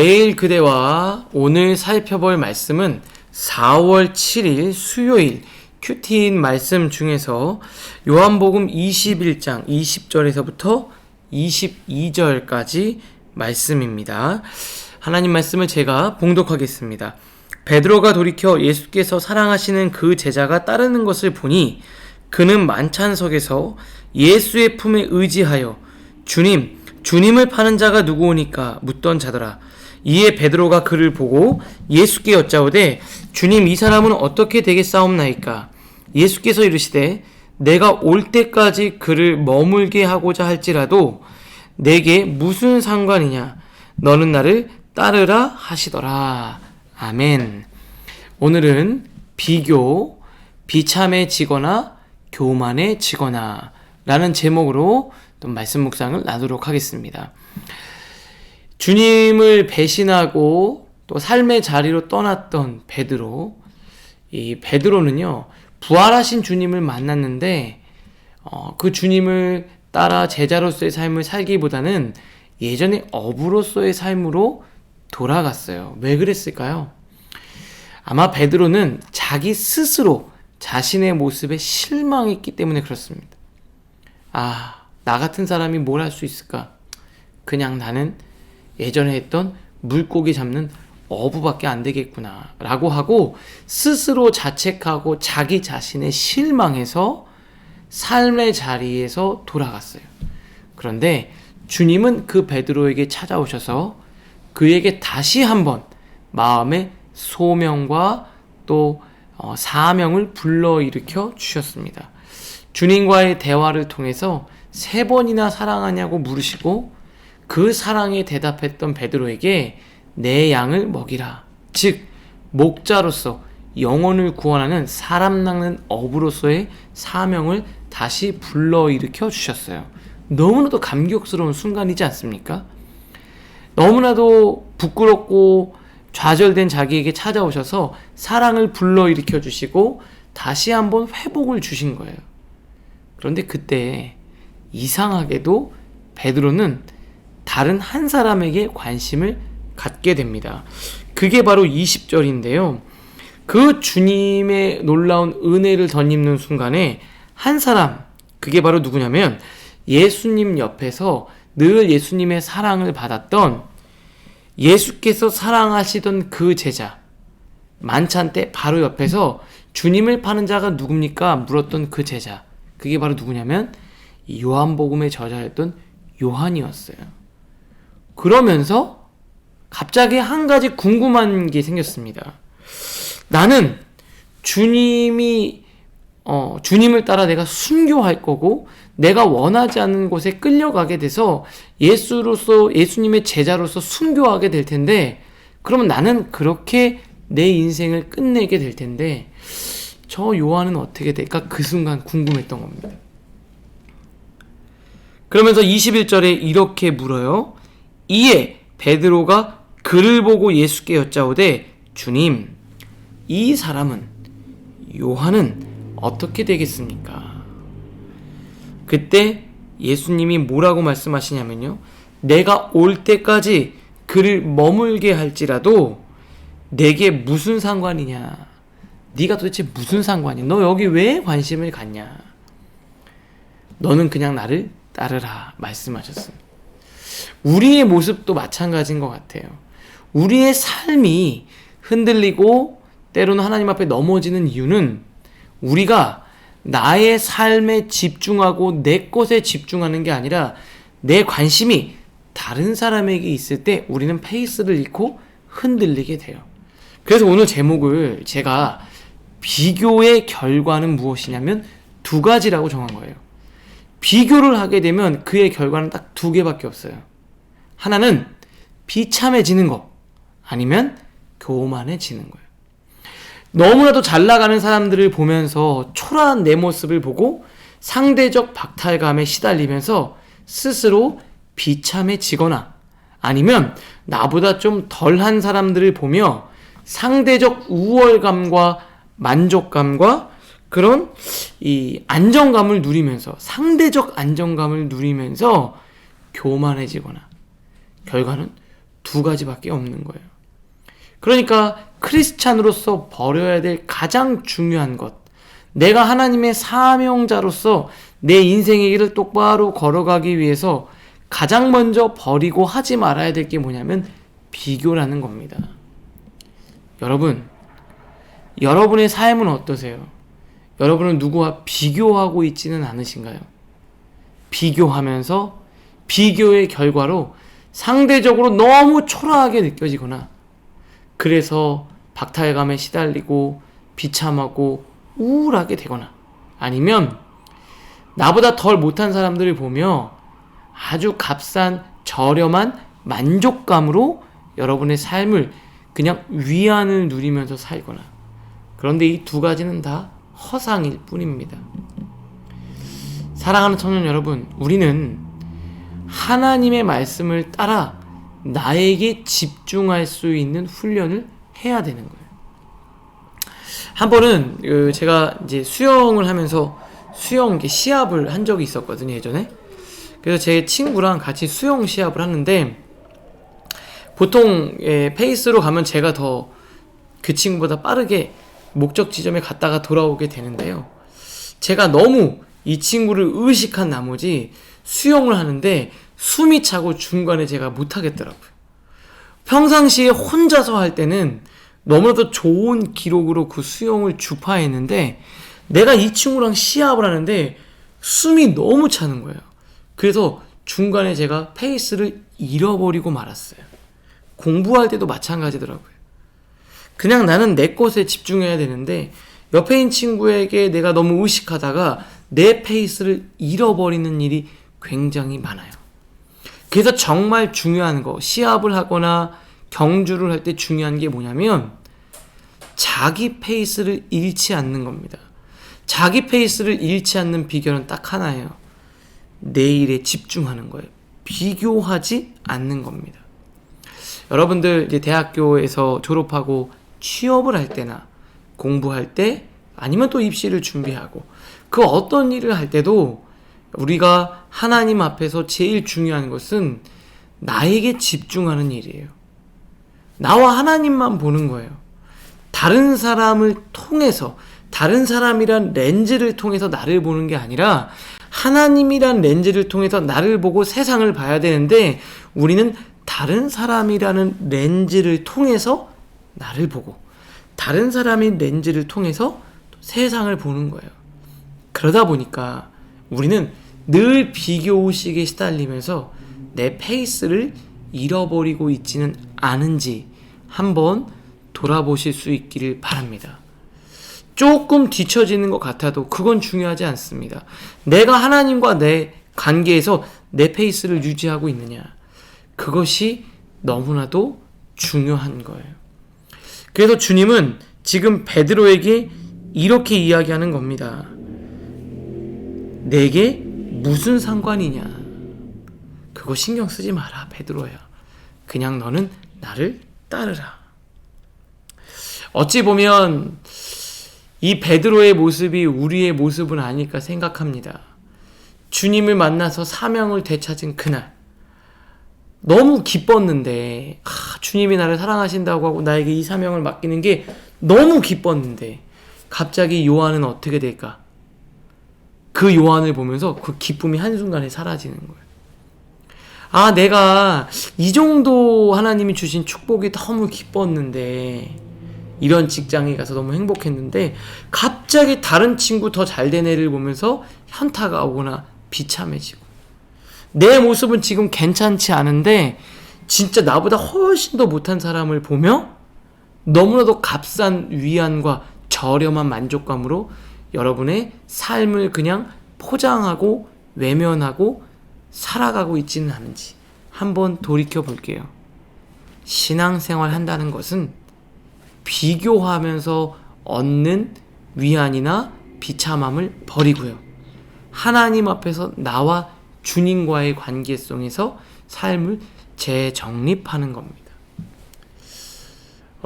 내일 그대와 오늘 살펴볼 말씀은 4월 7일 수요일 큐티인 말씀 중에서 요한복음 21장 20절에서부터 22절까지 말씀입니다. 하나님 말씀을 제가 봉독하겠습니다. 베드로가 돌이켜 예수께서 사랑하시는 그 제자가 따르는 것을 보니 그는 만찬석에서 예수의 품에 의지하여 주님을 파는 자가 누구오니까 묻던 자더라. 이에 베드로가 그를 보고 예수께 여짜오되 주님, 이 사람은 어떻게 되겠사옵나이까? 예수께서 이르시되 내가 올 때까지 그를 머물게 하고자 할지라도 내게 무슨 상관이냐? 너는 나를 따르라 하시더라. 아멘. 오늘은 비교, 비참해지거나 교만해지거나 라는 제목으로 또 말씀 묵상을 나누도록 하겠습니다. 주님을 배신하고 또 삶의 자리로 떠났던 베드로, 이 베드로는요 부활하신 주님을 만났는데 그 주님을 따라 제자로서의 삶을 살기보다는 예전의 어부로서의 삶으로 돌아갔어요. 왜 그랬을까요? 아마 베드로는 자기 스스로 자신의 모습에 실망했기 때문에 그렇습니다. 나 같은 사람이 뭘 할 수 있을까? 그냥 나는 예전에 했던 물고기 잡는 어부밖에 안 되겠구나 라고 하고 스스로 자책하고 자기 자신에 실망해서 삶의 자리에서 돌아갔어요. 그런데 주님은 그 베드로에게 찾아오셔서 그에게 다시 한번 마음의 소명과 또 사명을 불러일으켜 주셨습니다. 주님과의 대화를 통해서 3번이나 사랑하냐고 물으시고 그 사랑에 대답했던 베드로에게 내 양을 먹이라. 즉 목자로서 영혼을 구원하는 사람 낚는 어부로서의 사명을 다시 불러일으켜 주셨어요. 너무나도 감격스러운 순간이지 않습니까? 너무나도 부끄럽고 좌절된 자기에게 찾아오셔서 사랑을 불러일으켜 주시고 다시 한번 회복을 주신 거예요. 그런데 그때 이상하게도 베드로는 다른 한 사람에게 관심을 갖게 됩니다. 그게 바로 20절인데요. 그 주님의 놀라운 은혜를 덧입는 순간에 한 사람, 그게 바로 누구냐면 예수님 옆에서 늘 예수님의 사랑을 받았던 예수께서 사랑하시던 그 제자, 만찬 때 바로 옆에서 주님을 파는 자가 누굽니까? 물었던 그 제자, 그게 바로 누구냐면 요한복음의 저자였던 요한이었어요. 그러면서 갑자기 한 가지 궁금한 게 생겼습니다. 나는 주님을 따라 내가 순교할 거고 내가 원하지 않는 곳에 끌려가게 돼서 예수님의 제자로서 순교하게 될 텐데, 그러면 나는 그렇게 내 인생을 끝내게 될 텐데 저 요한은 어떻게 될까? 그 순간 궁금했던 겁니다. 그러면서 21절에 이렇게 물어요. 이에 베드로가 그를 보고 예수께 여짜오되 주님, 이 사람은 요한은 어떻게 되겠습니까? 그때 예수님이 뭐라고 말씀하시냐면요, 내가 올 때까지 그를 머물게 할지라도 내게 무슨 상관이냐? 네가 도대체 무슨 상관이야? 너 여기 왜 관심을 갖냐? 너는 그냥 나를 따르라 말씀하셨습니다. 우리의 모습도 마찬가지인 것 같아요. 우리의 삶이 흔들리고 때로는 하나님 앞에 넘어지는 이유는 우리가 나의 삶에 집중하고 내 것에 집중하는 게 아니라 내 관심이 다른 사람에게 있을 때 우리는 페이스를 잃고 흔들리게 돼요. 그래서 오늘 제목을 제가 비교의 결과는 무엇이냐면 2가지라고 정한 거예요. 비교를 하게 되면 그의 결과는 딱 2개밖에 없어요. 하나는 비참해지는 거, 아니면 교만해지는 거예요. 너무나도 잘 나가는 사람들을 보면서 초라한 내 모습을 보고 상대적 박탈감에 시달리면서 스스로 비참해지거나, 아니면 나보다 좀 덜한 사람들을 보며 상대적 우월감과 만족감과 그런 이 안정감을 누리면서, 상대적 안정감을 누리면서 교만해지거나, 결과는 두 가지밖에 없는 거예요. 그러니까 크리스찬으로서 버려야 될 가장 중요한 것, 내가 하나님의 사명자로서 내 인생의 길을 똑바로 걸어가기 위해서 가장 먼저 버리고 하지 말아야 될 게 뭐냐면 비교라는 겁니다. 여러분, 여러분의 삶은 어떠세요? 여러분은 누구와 비교하고 있지는 않으신가요? 비교하면서 비교의 결과로 상대적으로 너무 초라하게 느껴지거나, 그래서 박탈감에 시달리고 비참하고 우울하게 되거나, 아니면 나보다 덜 못한 사람들을 보며 아주 값싼 저렴한 만족감으로 여러분의 삶을 그냥 위안을 누리면서 살거나, 그런데 이 두 가지는 다 허상일 뿐입니다. 사랑하는 청년 여러분, 우리는 하나님의 말씀을 따라 나에게 집중할 수 있는 훈련을 해야 되는 거예요. 한 번은 제가 이제 수영을 하면서 수영 시합을 한 적이 있었거든요, 예전에. 그래서 제 친구랑 같이 수영 시합을 하는데, 보통 페이스로 가면 제가 더 그 친구보다 빠르게 목적 지점에 갔다가 돌아오게 되는데요. 제가 너무 이 친구를 의식한 나머지 수영을 하는데 숨이 차고 중간에 제가 못하겠더라고요. 평상시에 혼자서 할 때는 너무나도 좋은 기록으로 그 수영을 주파했는데, 내가 이 친구랑 시합을 하는데 숨이 너무 차는 거예요. 그래서 중간에 제가 페이스를 잃어버리고 말았어요. 공부할 때도 마찬가지더라고요. 그냥 나는 내 것에 집중해야 되는데 옆에 있는 친구에게 내가 너무 의식하다가 내 페이스를 잃어버리는 일이 굉장히 많아요. 그래서 정말 중요한 거, 시합을 하거나 경주를 할 때 중요한 게 뭐냐면 자기 페이스를 잃지 않는 겁니다. 자기 페이스를 잃지 않는 비결은 딱 하나예요. 내 일에 집중하는 거예요. 비교하지 않는 겁니다. 여러분들 이제 대학교에서 졸업하고 취업을 할 때나 공부할 때, 아니면 또 입시를 준비하고 그 어떤 일을 할 때도 우리가 하나님 앞에서 제일 중요한 것은 나에게 집중하는 일이에요. 나와 하나님만 보는 거예요. 다른 사람을 통해서, 다른 사람이란 렌즈를 통해서 나를 보는 게 아니라 하나님이란 렌즈를 통해서 나를 보고 세상을 봐야 되는데, 우리는 다른 사람이라는 렌즈를 통해서 나를 보고 다른 사람의 렌즈를 통해서 세상을 보는 거예요. 그러다 보니까 우리는 늘 비교의식에 시달리면서 내 페이스를 잃어버리고 있지는 않은지 한번 돌아보실 수 있기를 바랍니다. 조금 뒤처지는 것 같아도 그건 중요하지 않습니다. 내가 하나님과 내 관계에서 내 페이스를 유지하고 있느냐, 그것이 너무나도 중요한 거예요. 그래서 주님은 지금 베드로에게 이렇게 이야기하는 겁니다. 내게 무슨 상관이냐? 그거 신경 쓰지 마라, 베드로야. 그냥 너는 나를 따르라. 어찌 보면 이 베드로의 모습이 우리의 모습은 아닐까 생각합니다. 주님을 만나서 사명을 되찾은 그날 너무 기뻤는데, 주님이 나를 사랑하신다고 하고 나에게 이 사명을 맡기는 게 너무 기뻤는데 갑자기 요한은 어떻게 될까? 그 요한을 보면서 그 기쁨이 한순간에 사라지는 거예요. 내가 이 정도 하나님이 주신 축복이 너무 기뻤는데, 이런 직장에 가서 너무 행복했는데 갑자기 다른 친구 더 잘된 애를 보면서 현타가 오거나 비참해지고, 내 모습은 지금 괜찮지 않은데 진짜 나보다 훨씬 더 못한 사람을 보며 너무나도 값싼 위안과 저렴한 만족감으로 여러분의 삶을 그냥 포장하고 외면하고 살아가고 있지는 않은지 한번 돌이켜 볼게요. 신앙생활 한다는 것은 비교하면서 얻는 위안이나 비참함을 버리고요, 하나님 앞에서 나와 주님과의 관계성에서 삶을 재정립하는 겁니다.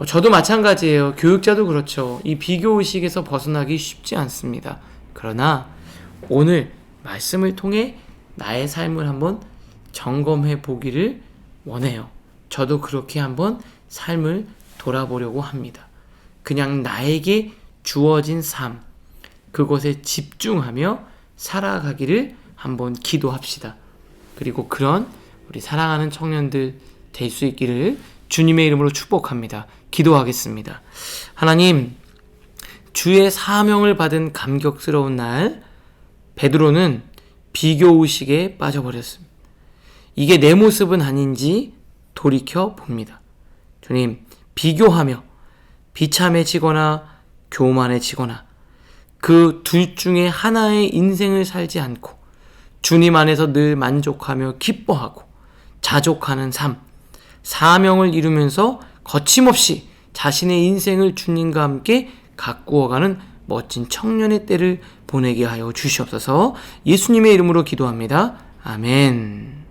저도 마찬가지예요. 교육자도 그렇죠. 이 비교의식에서 벗어나기 쉽지 않습니다. 그러나 오늘 말씀을 통해 나의 삶을 한번 점검해 보기를 원해요. 저도 그렇게 한번 삶을 돌아보려고 합니다. 그냥 나에게 주어진 삶, 그것에 집중하며 살아가기를 한번 기도합시다. 그리고 그런 우리 사랑하는 청년들 될 수 있기를 주님의 이름으로 축복합니다. 기도하겠습니다. 하나님, 주의 사명을 받은 감격스러운 날, 베드로는 비교의식에 빠져버렸습니다. 이게 내 모습은 아닌지 돌이켜 봅니다. 주님, 비교하며 비참해지거나 교만해지거나 그 둘 중에 하나의 인생을 살지 않고 주님 안에서 늘 만족하며 기뻐하고 자족하는 삶, 사명을 이루면서 거침없이 자신의 인생을 주님과 함께 가꾸어가는 멋진 청년의 때를 보내게 하여 주시옵소서. 예수님의 이름으로 기도합니다. 아멘.